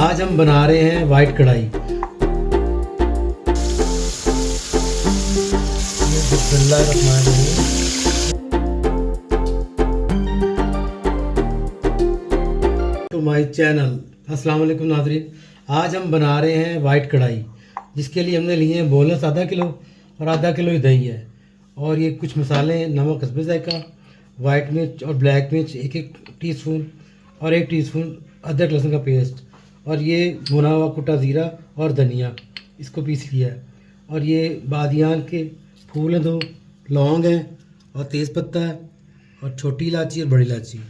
आज हम बना रहे हैं वाइट कढ़ाई। To my channel. अस्सलाम वालेकुम नाज़रीन। आज हम बना रहे हैं वाइट कढ़ाई, जिसके लिए हमने लिए हैं बोनस आधा किलो और आधा किलो ही दही है। और ये कुछ मसाले हैं, नमक हस्बे ज़ायका, वाइट मिर्च और ब्लैक मिर्च 1-1 टीस्पून और 1 टीस्पून अदरक लहसुन का पेस्ट, और ये भुना हुआ कुटा ज़ीरा और धनिया, इसको पीस लिया है। और ये बादियान के फूल हैं, 2 लौंग हैं और तेज़पत्ता है और छोटी इलायची और बड़ी इलायची।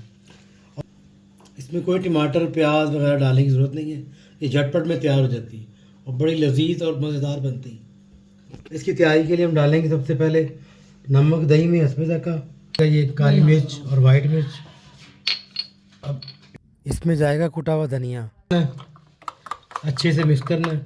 इसमें कोई टमाटर प्याज वगैरह डालने की ज़रूरत नहीं है, ये झटपट में तैयार हो जाती है और बड़ी लजीज और मज़ेदार बनती है। इसकी तैयारी के लिए हम डालेंगे सबसे पहले नमक दही में हस्बे ज़ायका, ये काली मिर्च और वाइट मिर्च। अब इसमें जाएगा कुटा हुआ धनिया, अच्छे से मिक्स करना है।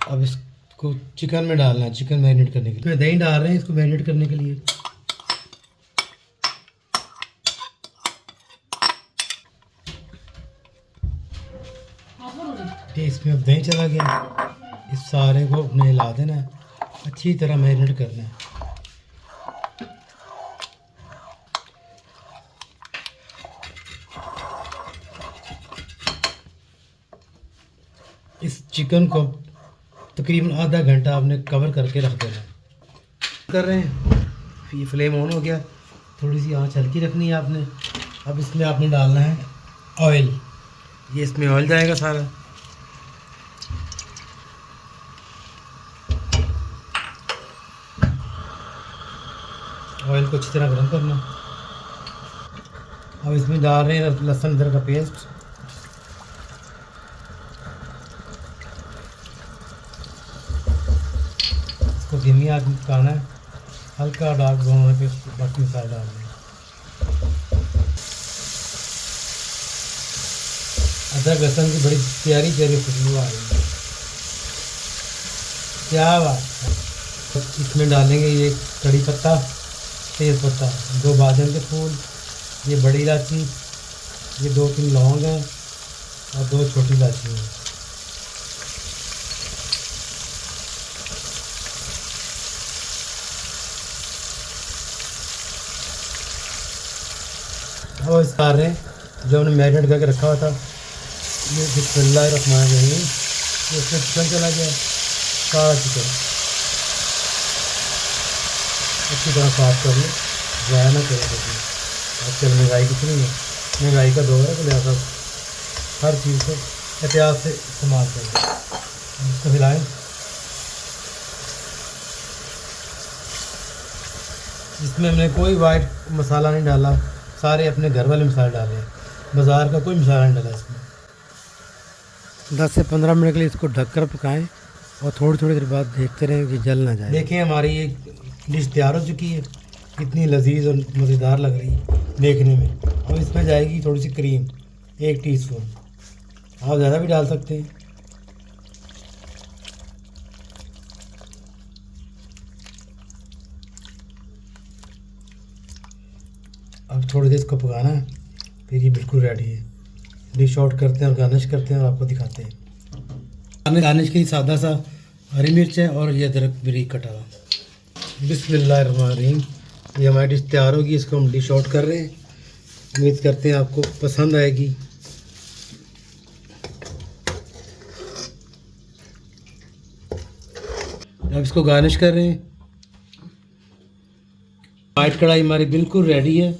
अब इसको चिकन में डालना है, चिकन मैरिनेट करने के लिए। इसमें दही डाल रहे हैं इसको मैरिनेट करने के लिए। इसमें अब दही चला गया, इस सारे को अपने हिला देना है, अच्छी तरह मैरिनेट करना है। इस चिकन को तकरीबन आधा घंटा आपने कवर करके रख देना है। कर रहे हैं, ये फ्लेम ऑन हो गया, थोड़ी सी आंच हल्की रखनी है आपने। अब इसमें आपने डालना है ऑयल, ये इसमें ऑयल जाएगा सारा। ऑयल को अच्छी तरह गर्म करना। अब इसमें डाल रहे हैं लहसुन अदरक का पेस्ट, इसको धीमी आंच में पकाना है, हल्का डार्क ब्राउन होने पे बाकी मसाले डालने हैं। अदरक लहसुन की बड़ी प्यारी प्यारी खुशबू आ रही है, क्या बात है। इसमें डालेंगे ये कड़ी पत्ता, तेज़ पत्ता, 2 बादाम के फूल, ये बड़ी इलायची, ये 2-3 लौंग हैं और 2 छोटी इलायची हैं। अब इस डाल रहे हैं जो हमने मैरिनेट करके रखा हुआ था, ये बिस्मिल्लाहिर्रहमानिर्रहीम। इसमें चिकन चला गया, सारा चिकन अच्छी तरह साफ कर लो, ज़ाया ना करें कुछ। आजकल महंगाई कितनी है, महंगाई का दौर है, तो लिहाजा हर चीज़ को एहतियात से इस्तेमाल करें। इसको हिलाएं। इसमें हमने कोई वाइट मसाला नहीं डाला, सारे अपने घर वाले मसाले डाले हैं, बाज़ार का कोई मसाला नहीं डाला इसमें। 10 से 15 मिनट के लिए इसको ढककर पकाएं और थोड़ी थोड़ी देर बाद देखते रहें कि जल ना जाए। देखें हमारी ये डिश तैयार हो चुकी है, कितनी लजीज और मज़ेदार लग रही है देखने में। और इसमें जाएगी थोड़ी सी क्रीम, 1 टीस्पून, आप ज़्यादा भी डाल सकते हैं। अब थोड़ी देर इसको पकाना है, फिर ये बिल्कुल रेडी है। डिश आउट करते हैं और गार्निश करते हैं और आपको दिखाते हैं। गार्निश के लिए सादा सा हरी मिर्च है और ये अदरक बारीक कटा हुआ। बिस्मिल्लाहिर्रहमानिर्रहीम। ये हमारी डिश तैयार होगी, इसको हम डिश आउट कर रहे हैं। उम्मीद करते हैं आपको पसंद आएगी। अब इसको गार्निश कर रहे हैं। वाइट कढ़ाई हमारी बिल्कुल रेडी है,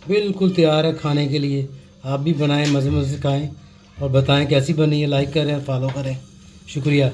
बिल्कुल तैयार है खाने के लिए। आप भी बनाएं, मज़े मज़े से खाएं और बताएं कैसी बनी है। लाइक करें, फॉलो करें। शुक्रिया।